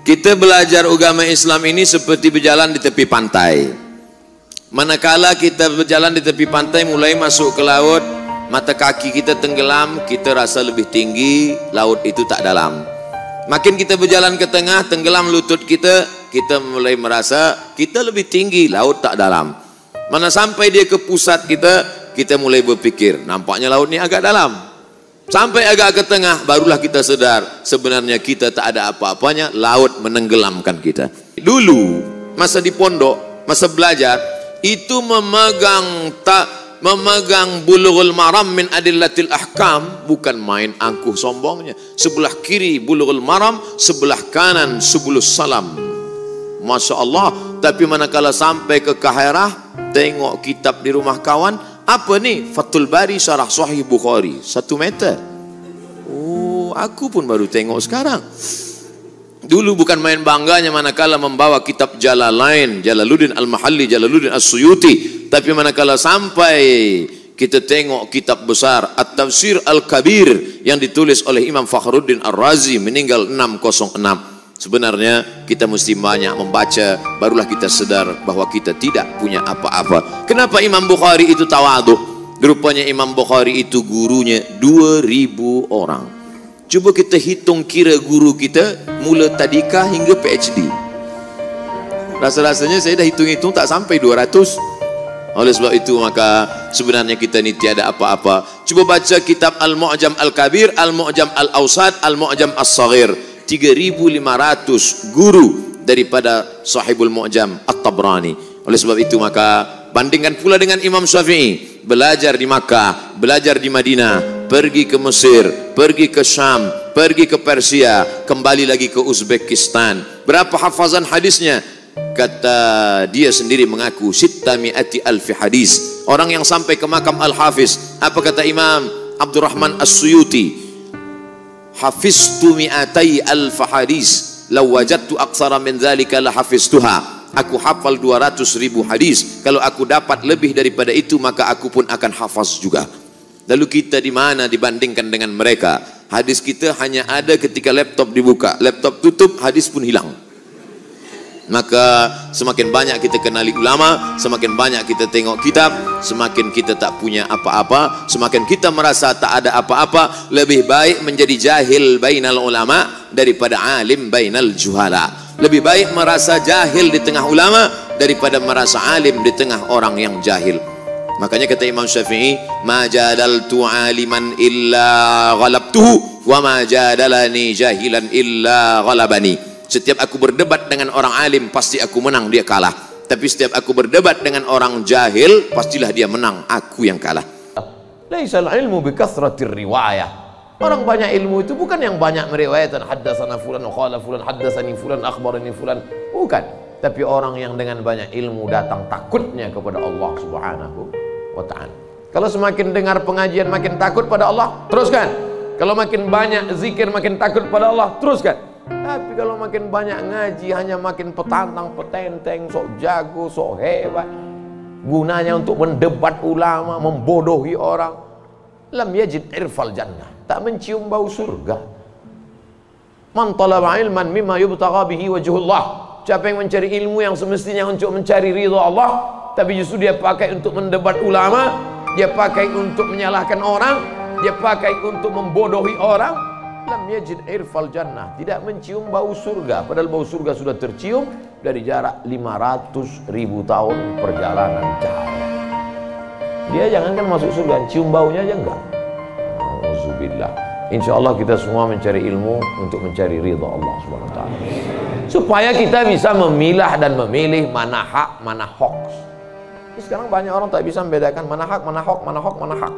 Kita belajar agama Islam ini seperti berjalan di tepi pantai. Manakala kita berjalan di tepi pantai, mulai masuk ke laut, mata kaki kita tenggelam, kita rasa lebih tinggi, laut itu tak dalam. Makin kita berjalan ke tengah, tenggelam lutut kita, kita mulai merasa kita lebih tinggi, laut tak dalam. Mana sampai dia ke pusat kita mulai berpikir, nampaknya laut ini agak dalam. Sampai agak ke tengah, barulah kita sadar sebenarnya kita tak ada apa-apanya, laut menenggelamkan kita. Dulu masa di pondok, masa belajar, itu memegang Bulughul Maram min Adillatil Ahkam bukan main angkuh sombongnya. Sebelah kiri Bulughul Maram, sebelah kanan Subulus Salam. Masya Allah. Tapi manakala sampai ke Kaherah, tengok kitab di rumah kawan, apa nih? Fathul Bari Syarah Sahih Bukhari 1 meter. Oh, aku pun baru tengok sekarang. Dulu bukan main bangganya manakala membawa kitab Jalalain, Jalaluddin Al-Mahalli, Jalaluddin As-Suyuti. Tapi manakala sampai kita tengok kitab besar At-Tafsir Al-Kabir yang ditulis oleh Imam Fakhruddin Ar-Razi, meninggal 606. Sebenarnya kita mesti banyak membaca, barulah kita sadar bahwa kita tidak punya apa-apa. Kenapa Imam Bukhari itu tawadhu? Rupanya Imam Bukhari itu gurunya 2000 orang. Coba kita hitung kira guru kita mula tadika hingga PhD. Rasa-rasanya saya dah hitung-hitung tak sampai 200. Oleh sebab itu maka sebenarnya kita ni tiada apa-apa. Coba baca kitab Al-Mu'jam Al-Kabir, Al-Mu'jam Al-Awsat, Al-Mu'jam As-Saghir. 3.500 guru daripada Sahibul Mu'jam At-Tabrani. Oleh sebab itu maka bandingkan pula dengan Imam Syafi'i, belajar di Makkah, belajar di Madinah, pergi ke Mesir, pergi ke Syam, pergi ke Persia, kembali lagi ke Uzbekistan. Berapa hafazan hadisnya? Kata dia sendiri mengaku 600,000 hadis. Orang yang sampai ke makam Al-Hafiz, apa kata Imam Abdurrahman As-Suyuti? Hafiztu mi'atai alfa hadis, law wajadtu aksara min dzalika la hafiztuha. Aku hafal 200.000 hadis. Kalau aku dapat lebih daripada itu, maka aku pun akan hafaz juga. Lalu kita di mana dibandingkan dengan mereka? Hadis kita hanya ada ketika laptop dibuka, laptop tutup, hadis pun hilang. Maka semakin banyak kita kenali ulama, semakin banyak kita tengok kitab, semakin kita tak punya apa-apa, semakin kita merasa tak ada apa-apa. Lebih baik menjadi jahil bainal ulama daripada alim bainal juhala. Lebih baik merasa jahil di tengah ulama daripada merasa alim di tengah orang yang jahil. Makanya kata Imam Syafi'i, ma jadaltu aliman illa ghalabtuhu wa ma jadalani jahilan illa ghalabani. Setiap aku berdebat dengan orang alim, pasti aku menang, dia kalah. Tapi setiap aku berdebat dengan orang jahil, pastilah dia menang, aku yang kalah. Laisal ilmu bikathratir riwayah. Orang banyak ilmu itu bukan yang banyak meriwayatkan haddatsana fulan wa qala fulan, haddatsani fulan, akhbarani fulan. Bukan. Tapi orang yang dengan banyak ilmu datang takutnya kepada Allah Subhanahu wa ta'ala. Kalau semakin dengar pengajian makin takut pada Allah, teruskan. Kalau makin banyak zikir makin takut pada Allah, teruskan. Tapi kalau makin banyak ngaji hanya makin petantang petenteng, sok jago, sok hebat, gunanya untuk mendebat ulama, membodohi orang. Lam yajid irfal jannah, tak mencium bau surga. Man talaba ilman mimma yubtagha bihi wajhullah. Siapa yang mencari ilmu yang semestinya untuk mencari ridha Allah, tapi justru dia pakai untuk mendebat ulama, dia pakai untuk menyalahkan orang, dia pakai untuk membodohi orang, lam yajid irfal jannah, tidak mencium bau surga. Padahal bau surga sudah tercium dari jarak 500.000 tahun perjalanan cahaya. Dia jangankan masuk surga, cium baunya aja enggak. Auzubillah. Insyaallah kita semua mencari ilmu untuk mencari ridha Allah Subhanahu wa taala, supaya kita bisa memilah dan memilih mana hak, mana hoax. Sekarang banyak orang tak bisa membedakan mana hak, mana hoax, mana hak.